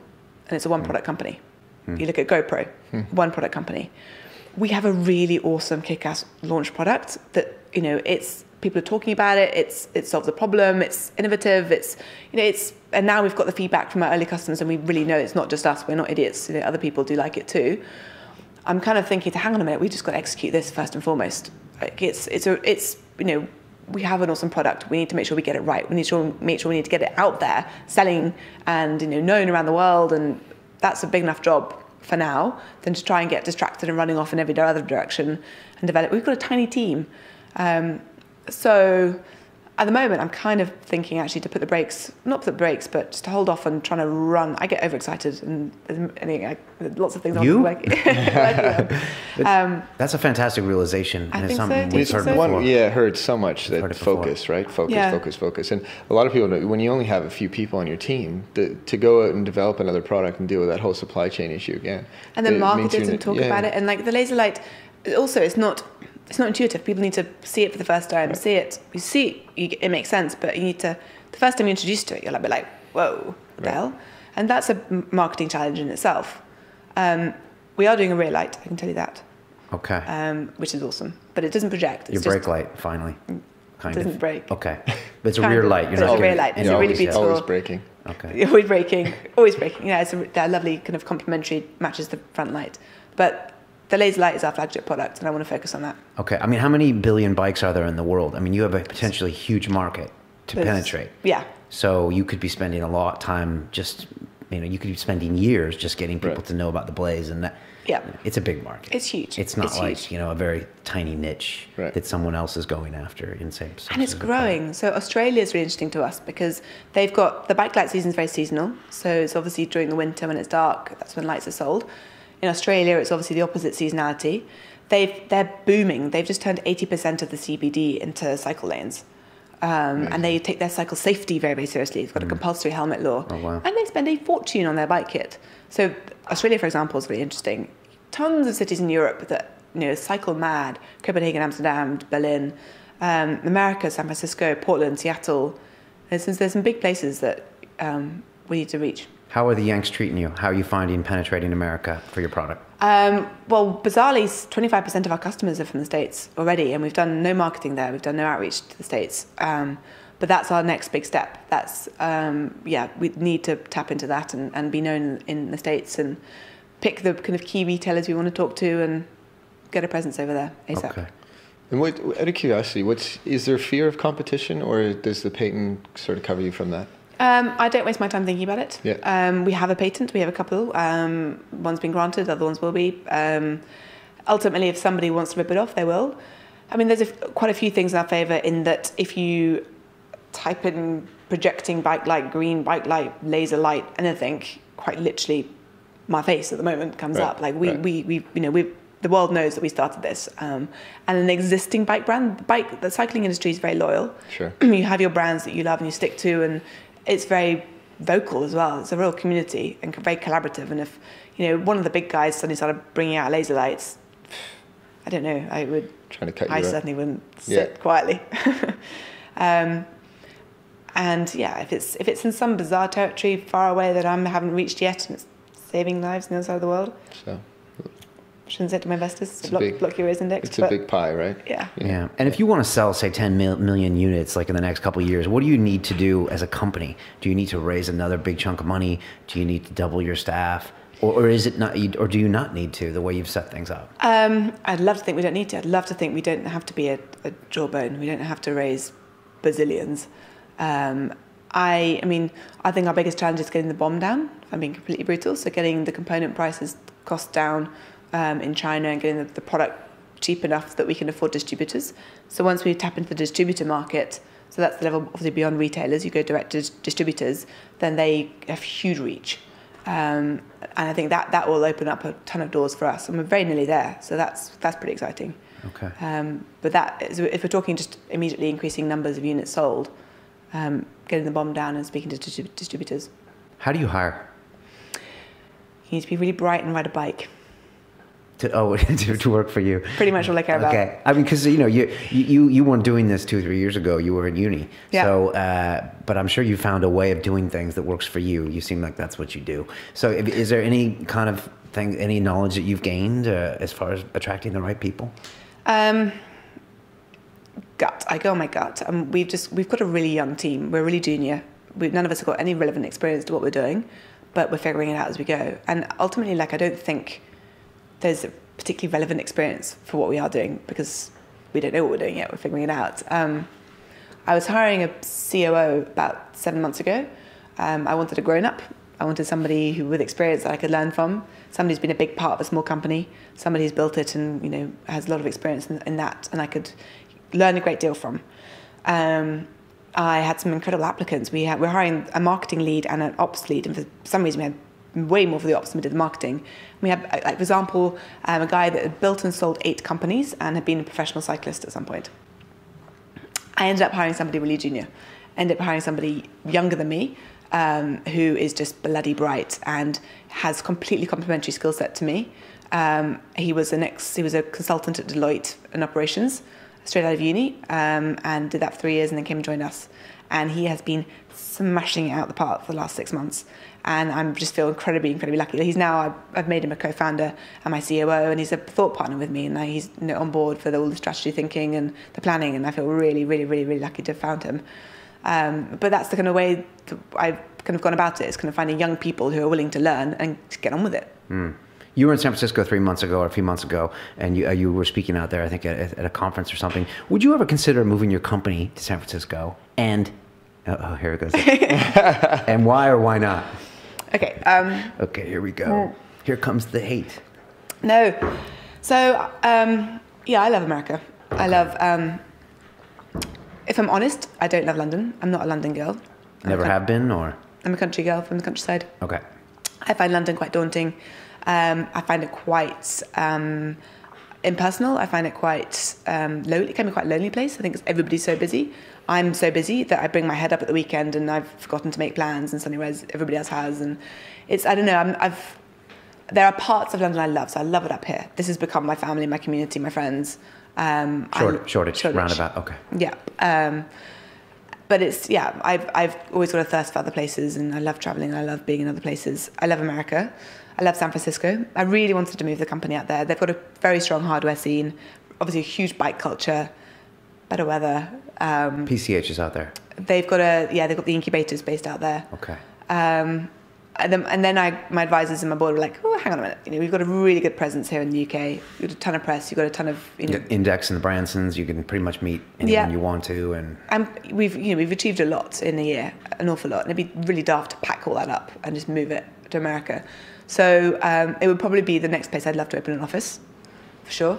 And it's a one-product company. You look at GoPro, one-product company. We have a really awesome kick-ass launch product that, it's people are talking about it. It solves a problem. It's innovative. And now we've got the feedback from our early customers, and we really know it's not just us. We're not idiots. Other people do like it too. I'm kind of thinking, hang on a minute, we just got to execute this first and foremost. We have an awesome product. We need to make sure we get it right. We need to make sure we need to get it out there, selling and known around the world, and that's a big enough job for now than to try and get distracted and running off in every other direction and develop. We've got a tiny team, so. At the moment, I'm kind of thinking actually to not put the brakes, but just to hold off on trying to run. I get overexcited and lots of things I'm working on. That's a fantastic realization. And it's something we've heard before. Heard so much that focus, right? Focus. And a lot of people know when you only have a few people on your team, to go out and develop another product and deal with that whole supply chain issue again. And then market it and talk about it. And like the Laserlight, also it's not intuitive. People need to see it for the first time. Right. See it. You see it makes sense, but you need to. The first time you're introduced to it, you're like, "Whoa, what the hell?" And that's a marketing challenge in itself. We are doing a rear light. I can tell you that. Okay. Which is awesome, but it doesn't project. Your brake light finally. Kind doesn't break. Okay, but it's a rear light. You're not a rear light. It's a really beautiful. Always breaking. Okay. Always breaking. Always breaking. It's a lovely kind of complementary, matches the front light, but. The Laserlight is our flagship product, and I want to focus on that. Okay. I mean, how many billion bikes are there in the world? I mean, you have a potentially huge market to penetrate. Yeah. So you could be spending a lot of time just, you could be spending years just getting people to know about the Blaze, and that. Yeah. It's a big market. It's huge. It's not a very tiny niche that someone else is going after in same. And it's growing. So Australia is really interesting to us because they've got the bike light season is very seasonal. So it's obviously during the winter when it's dark, that's when lights are sold. In Australia, it's obviously the opposite seasonality. They're booming. They've just turned 80% of the CBD into cycle lanes. And they take their cycle safety very, very seriously. They've got a compulsory helmet law. Oh, wow. And they spend a fortune on their bike kit. So Australia, for example, is really interesting. Tons of cities in Europe that, cycle mad. Copenhagen, Amsterdam, Berlin. America, San Francisco, Portland, Seattle. There's some big places that we need to reach. How are the Yanks treating you? How are you finding penetrating America for your product? Well, bizarrely, 25% of our customers are from the States already, and we've done no marketing there. We've done no outreach to the States. But that's our next big step. That's, we need to tap into that and be known in the States and pick the kind of key retailers we want to talk to and get a presence over there ASAP. Okay. And out of curiosity, is there fear of competition, or does the patent sort of cover you from that? I don't waste my time thinking about it. Yeah. We have a patent. We have a couple. One's been granted. Other ones will be. Ultimately, if somebody wants to rip it off, they will. I mean, there's quite a few things in our favour in that if you type in projecting bike light, green bike light, laser light, anything, quite literally my face at the moment comes up. Like the world knows that we started this, and an existing bike brand. The cycling industry is very loyal. Sure. You have your brands that you love and you stick to, and it's very vocal as well. It's a real community and very collaborative. And if one of the big guys suddenly started bringing out Laserlights, I don't know, I would. Trying to cut you I up. certainly wouldn't sit quietly. And yeah, if it's in some bizarre territory far away that I haven't reached yet, and it's saving lives on the other side of the world. So. Shouldn't say to my investors, block your ears index. It's a big pie, right? Yeah. Yeah. And if you want to sell, say, 10 million units, like in the next couple of years, what do you need to do as a company? Do you need to raise another big chunk of money? Do you need to double your staff? Or is it not? Or do you not need to, the way you've set things up? I'd love to think we don't need to. I'd love to think we don't have to be a jawbone. We don't have to raise bazillions. I think our biggest challenge is getting the BOM down, if I'm being completely brutal. So getting the component prices cost down in China and getting the product cheap enough that we can afford distributors. So once we tap into the distributor market, so that's the level obviously beyond retailers, you go direct to distributors, then they have huge reach. And I think that will open up a ton of doors for us. And we're very nearly there. So that's pretty exciting. Okay. But if we're talking just immediately increasing numbers of units sold, getting the BOM down and speaking to distributors. How do you hire? You need to be really bright and ride a bike. To work for you. Pretty much all I care about. Okay. I mean, because you weren't doing this 2 or 3 years ago. You were in uni. Yeah. So, but I'm sure you found a way of doing things that works for you. You seem like that's what you do. So, is there any kind of thing, any knowledge that you've gained as far as attracting the right people? Gut. I go on my gut. We've got a really young team. We're really junior. None of us have got any relevant experience to what we're doing, but we're figuring it out as we go. And ultimately, I don't think there's a particularly relevant experience for what we are doing because we don't know what we're doing yet. We're figuring it out. I was hiring a COO about 7 months ago. I wanted a grown-up. I wanted somebody who with experience that I could learn from. Somebody who's been a big part of a small company. Somebody who's built it and has a lot of experience in that, and I could learn a great deal from. I had some incredible applicants. We're hiring a marketing lead and an ops lead, and for some reason we had way more for the ops than we did the marketing. We had, for example, a guy that had built and sold 8 companies and had been a professional cyclist at some point. I ended up hiring somebody really junior. Ended up hiring somebody younger than me, who is just bloody bright and has completely complementary skill set to me. He was a consultant at Deloitte in operations, straight out of uni, and did that for 3 years and then came and joined us. And he has been smashing it out the park for the last 6 months. And I just feel incredibly lucky. I've made him a co-founder and my COO, and he's a thought partner with me, and now he's on board for all the strategy thinking and the planning, and I feel really, really, really, really lucky to have found him. But that's the kind of way that I've kind of gone about it. It's kind of finding young people who are willing to learn and to get on with it. Mm. You were in San Francisco 3 months ago or a few months ago, and you were speaking out there, I think, at a conference or something. Would you ever consider moving your company to San Francisco? And, here it goes. And why or why not? Okay. Okay, here we go. Here comes the hate. No. So, I love America. Okay. I love, if I'm honest, I don't love London. I'm not a London girl. Never have been, or? I'm a country girl from the countryside. Okay. I find London quite daunting. I find it quite impersonal. I find it quite lonely. It can be quite a lonely place. I think everybody's so busy. I'm so busy that I bring my head up at the weekend and I've forgotten to make plans, and suddenly whereas everybody else has. And it's, I don't know, there are parts of London I love, so I love it up here. This has become my family, my community, my friends. Shoreditch, Roundabout, okay. Yeah. But it's, I've always got a thirst for other places, and I love traveling, and I love being in other places. I love America. I love San Francisco. I really wanted to move the company out there. They've got a very strong hardware scene, obviously a huge bike culture, better weather. PCH is out there. They've got the incubators based out there. Okay. And then my advisors and my board were like, oh, hang on a minute. We've got a really good presence here in the UK. You've got a ton of press. You've got a ton of Index and the Bransons. You can pretty much meet anyone you want to, and we've achieved a lot in a year, an awful lot. And it'd be really daft to pack all that up and just move it to America. So it would probably be the next place I'd love to open an office, for sure.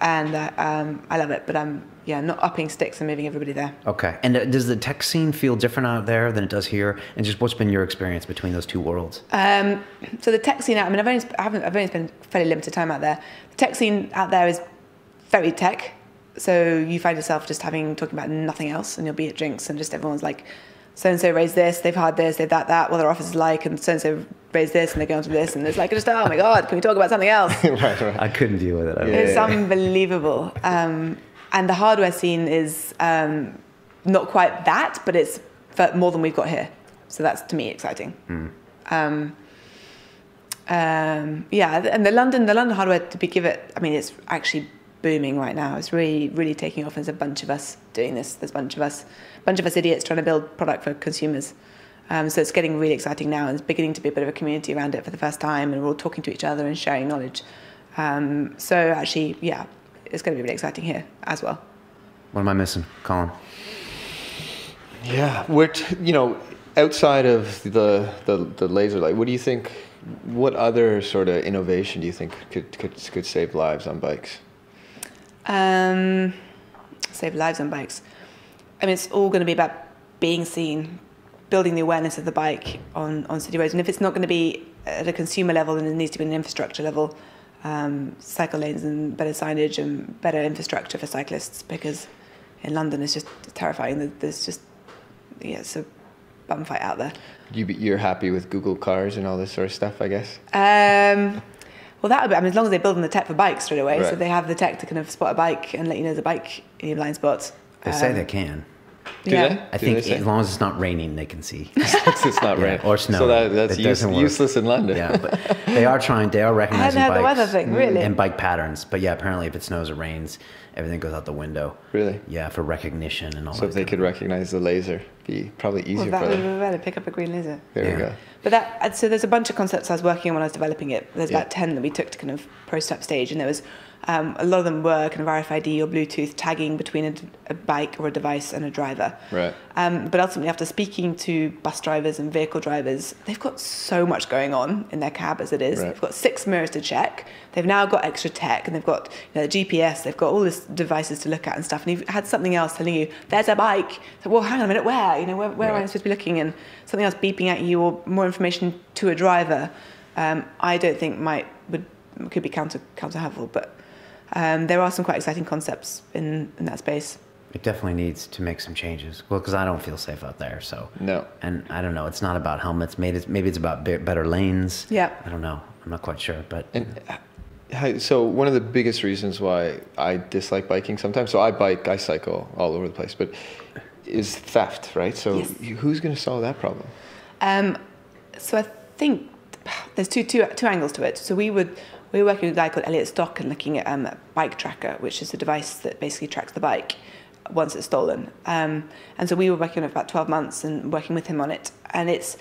and I love it. But I'm not upping sticks and moving everybody there. Okay. And does the tech scene feel different out there than it does here? And just what's been your experience between those two worlds? So the tech scene, I mean, I've only spent fairly limited time out there. The tech scene out there is very tech. So you find yourself just talking about nothing else, and you'll be at drinks and just everyone's like, so-and-so raised this, they've had this, they've that, what their office is like, and so-and-so raised this, and they're going to this, and it's like, just, oh my God, can we talk about something else? Right. I couldn't deal with it. It's unbelievable. And the hardware scene is not quite that, but it's more than we've got here. So that's, to me, exciting. And the London hardware, it's actually booming right now. It's really, really taking off. There's a bunch of us doing this. There's a bunch of us idiots trying to build product for consumers. So it's getting really exciting now, and it's beginning to be a bit of a community around it for the first time, and we're all talking to each other and sharing knowledge. So actually, it's going to be really exciting here as well. What am I missing, Colin? Yeah, outside of the Laserlight, what do you think? What other sort of innovation do you think could save lives on bikes? Save lives on bikes. I mean, it's all going to be about being seen, building the awareness of the bike on city roads. And if it's not going to be at a consumer level, then it needs to be an infrastructure level. Cycle lanes and better signage and better infrastructure for cyclists, because in London it's just terrifying. There's just, it's a bum fight out there. You're happy with Google Cars and all this sort of stuff, I guess? Well, that would be, as long as they build in the tech for bikes straight away, right. So they have the tech to kind of spot a bike and let you know there's a bike in your blind spots. They say they can. Do they? I think as long as it's not raining, they can see. It's not raining. Or snow. So that's useless in London. Yeah, but they are recognizing I hadn't bikes heard the weather thing, really. And bike patterns. But yeah, apparently if it snows or rains, everything goes out the window. Really? Yeah, for recognition and all that. So if they could recognize the laser, it'd be probably easier for them. That would be better, pick up a green laser. There we go. But so there's a bunch of concepts I was working on when I was developing it. There's about 10 that we took to kind of prototype stage, and there was a lot of them were kind of RFID or Bluetooth tagging between a bike or a device and a driver. Right. But ultimately, after speaking to bus drivers and vehicle drivers, they've got so much going on in their cab as it is. Right. They've got 6 mirrors to check. They've now got extra tech, and they've got GPS. They've got all these devices to look at and stuff. And you've had something else telling you, "There's a bike." So, well, hang on a minute, where? Where am I supposed to be looking? And something else beeping at you, or more information to a driver. I don't think could be counter helpful, but. There are some quite exciting concepts in that space. It definitely needs to make some changes. Well, because I don't feel safe out there. So no. And I don't know. It's not about helmets. Maybe it's about better lanes. Yeah. I don't know. I'm not quite sure. But so one of the biggest reasons why I dislike biking sometimes. So I cycle all over the place, but is theft, right? So yes. Who's going to solve that problem? So I think there's two angles to it. So we were working with a guy called Elliot Stock and looking at Bike Tracker, which is a device that basically tracks the bike once it's stolen. And so we were working on it for about 12 months and working with him on it. And it's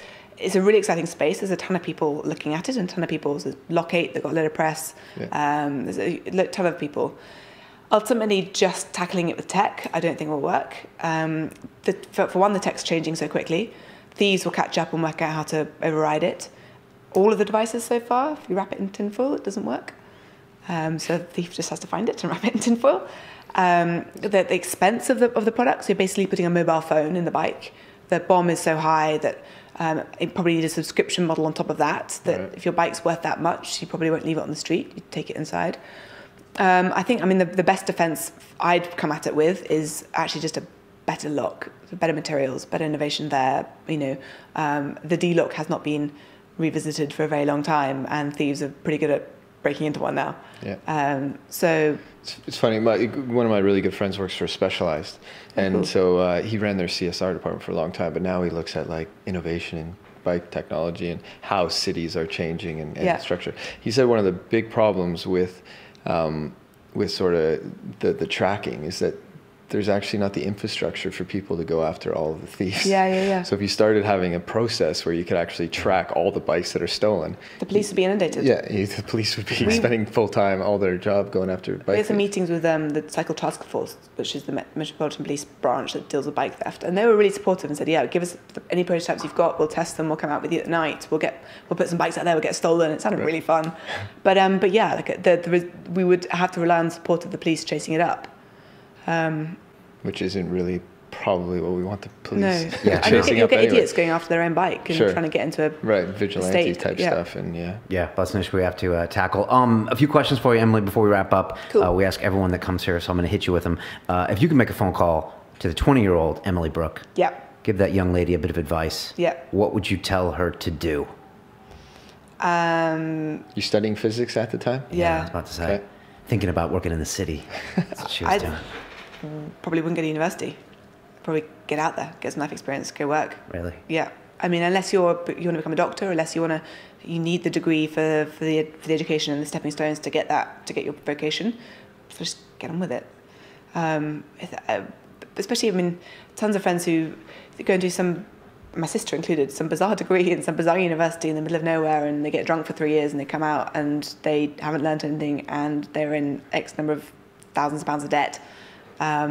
a really exciting space. There's a ton of people looking at it, and a ton of people. There's Lockate, they've got letterpress. Yeah. There's a ton of people. Ultimately, just tackling it with tech, I don't think will work. For one, the tech's changing so quickly. Thieves will catch up and work out how to override it. All of the devices so far, if you wrap it in tinfoil, it doesn't work. So the thief just has to find it and wrap it in tinfoil. The expense of the product, so you're basically putting a mobile phone in the bike. The BOM is so high that it probably needs a subscription model on top of that, right. If your bike's worth that much, you probably won't leave it on the street, you take it inside. I think, the best defense I'd come at it with is actually just a better lock, better materials, better innovation there. The D-lock has not been revisited for a very long time, and thieves are pretty good at breaking into one now. Yeah. So it's funny. One of my really good friends works for Specialized, and cool. So he ran their CSR department for a long time. But now he looks at innovation in bike technology and how cities are changing and structure. He said one of the big problems with sort of the tracking is that there's actually not the infrastructure for people to go after all of the thieves. Yeah. So if you started having a process where you could actually track all the bikes that are stolen, the police would be inundated. Yeah, the police would be spending full time, all their job going after bike thieves. We had some meetings with the Cycle Task Force, which is the Metropolitan Police branch that deals with bike theft, and they were really supportive and said, yeah, give us any prototypes you've got, we'll test them, we'll come out with you at night, we'll put some bikes out there, we'll get stolen. It sounded really fun. But yeah, like we would have to rely on the support of the police chasing it up. Which isn't really probably what we want the police. No, yeah, you'll get idiots going after their own bike and trying to get into a vigilante type stuff, and that's an issue we have to tackle. A few questions for you, Emily, before we wrap up. Cool. We ask everyone that comes here, so I'm going to hit you with them. If you can make a phone call to the 20-year-old Emily Brooke, give that young lady a bit of advice. What would you tell her to do? You studying physics at the time? Yeah, I was about to say. Okay. Thinking about working in the city. That's what she was doing. Probably wouldn't go to university. Probably get out there, get some life experience, go work. Really? Yeah. I mean, unless you want to become a doctor, unless you need the degree for the education and the stepping stones to get your vocation. So just get on with it. Especially, I mean, tons of friends who go and do my sister included, some bizarre degree in some bizarre university in the middle of nowhere, and they get drunk for 3 years and they come out and they haven't learned anything and they're in X number of thousands of pounds of debt. I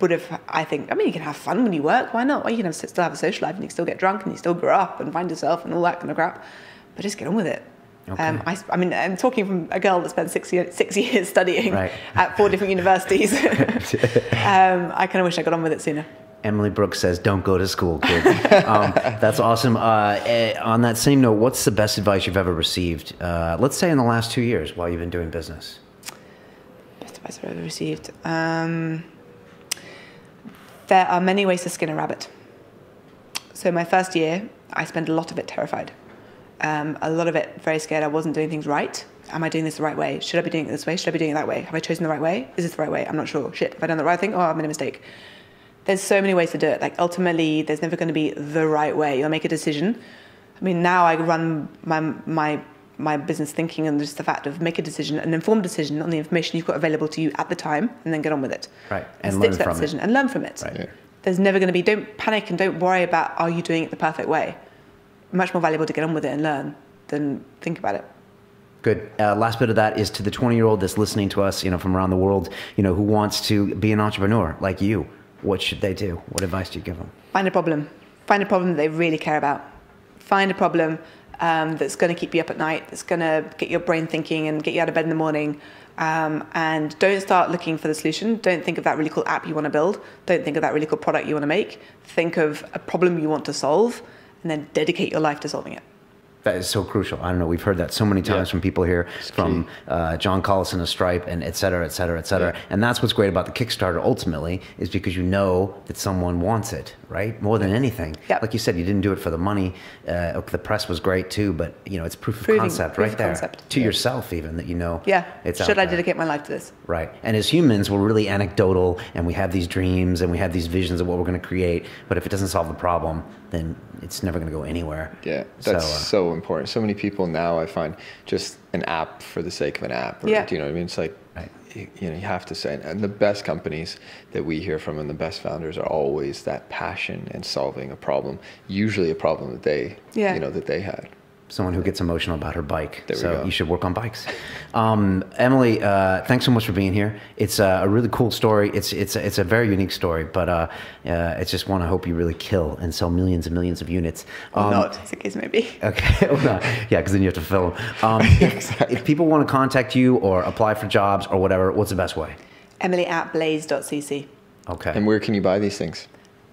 mean, you can have fun when you work, why not? Well, you can still have a social life and you can still get drunk and you still grow up and find yourself and all that kind of crap, but just get on with it. Okay. I mean, I'm talking from a girl that spent 6 years studying at 4 different universities. I kind of wish I got on with it sooner. Emily Brooke says, don't go to school, kid. That's awesome. On that same note, what's the best advice you've ever received, let's say in the last 2 years while you've been doing business? Best advice I've ever received? There are many ways to skin a rabbit. So my first year, I spent a lot of it terrified. A lot of it very scared I wasn't doing things right. Am I doing this the right way? Should I be doing it this way? Should I be doing it that way? Have I chosen the right way? Is this the right way? I'm not sure. Shit, have I done the right thing? Oh, I've made a mistake. There's so many ways to do it. Like, ultimately, there's never going to be the right way. You'll make a decision. I mean, now I run my business thinking on just the fact of make a decision, an informed decision on the information you've got available to you at the time, and then get on with it. Right. And stick to that decision and learn from it. Right. Yeah. There's never going to be, don't panic and don't worry about, are you doing it the perfect way? Much more valuable to get on with it and learn than think about it. Good. Last bit of that is to the 20-year-old that's listening to us, from around the world, who wants to be an entrepreneur like you. What should they do? What advice do you give them? Find a problem. Find a problem that they really care about. Find a problem that's going to keep you up at night, that's going to get your brain thinking and get you out of bed in the morning. And don't start looking for the solution. Don't think of that really cool app you want to build. Don't think of that really cool product you want to make. Think of a problem you want to solve and then dedicate your life to solving it. That is so crucial. I don't know. We've heard that so many times from people here, from John Collison of Stripe, and et cetera, et cetera, et cetera. Yeah. And that's what's great about the Kickstarter ultimately, is because you know that someone wants it, right? More than anything. Yep. Like you said, you didn't do it for the money. The press was great too, but it's proof of concept right there. To yourself even, that it's out Should I there. dedicate my life to this? Right. And as humans, we're really anecdotal, and we have these dreams and we have these visions of what we're going to create. But if it doesn't solve the problem, then it's never going to go anywhere. Yeah, that's so important. So many people now, I find, just an app for the sake of an app. Or, do you know what I mean? It's like, you have to say, and the best companies that we hear from and the best founders are always that passion and solving a problem, usually a problem that they, that they had. Someone who gets emotional about her bike. So you should work on bikes. Emily, thanks so much for being here. It's a really cool story. It's a very unique story, but it's just one I hope you really kill and sell millions and millions of units. Not, as a case maybe. Okay, yeah, because then you have to fill them. If people want to contact you or apply for jobs or whatever, what's the best way? Emily@blaze.cc. Okay. And where can you buy these things?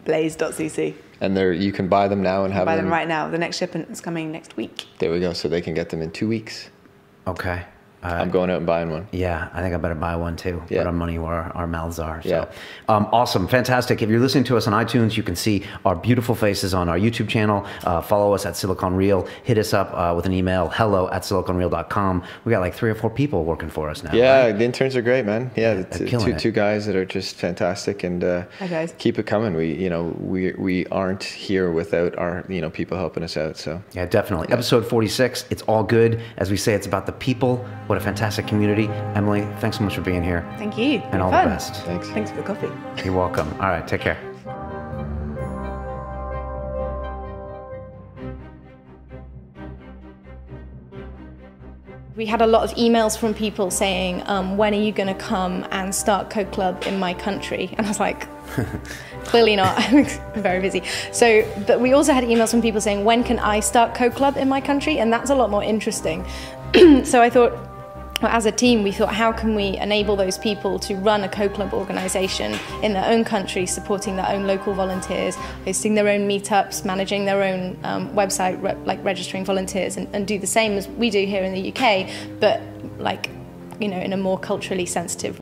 Blaze.cc. And you can buy them now and have them? Buy them right now. The next shipment is coming next week. There we go. So they can get them in 2 weeks. Okay. I'm going out and buying one. Yeah, I think I better buy one too. Put our money where our mouths are. So. Yeah. Awesome. Fantastic. If you're listening to us on iTunes, you can see our beautiful faces on our YouTube channel. Follow us at Silicon Reel. Hit us up with an email, hello@siliconreel.com. We got like 3 or 4 people working for us now. Yeah, right? The interns are great, man. Yeah, two guys that are just fantastic, and Hi guys. Keep it coming. We aren't here without our people helping us out. So yeah, definitely. Episode 46. It's all good. As we say, it's about the people, What a fantastic community. Emily, thanks so much for being here. Thank you. And all the best. Thanks. Thanks for the coffee. You're welcome. All right, take care. We had a lot of emails from people saying, when are you going to come and start Code Club in my country? And I was like, clearly not, I'm very busy. But we also had emails from people saying, when can I start Code Club in my country? And that's a lot more interesting. So I thought, well, as a team, we thought, how can we enable those people to run a Code Club organisation in their own country, supporting their own local volunteers, hosting their own meetups, managing their own website, like registering volunteers, and do the same as we do here in the UK, but like, you know, in a more culturally sensitive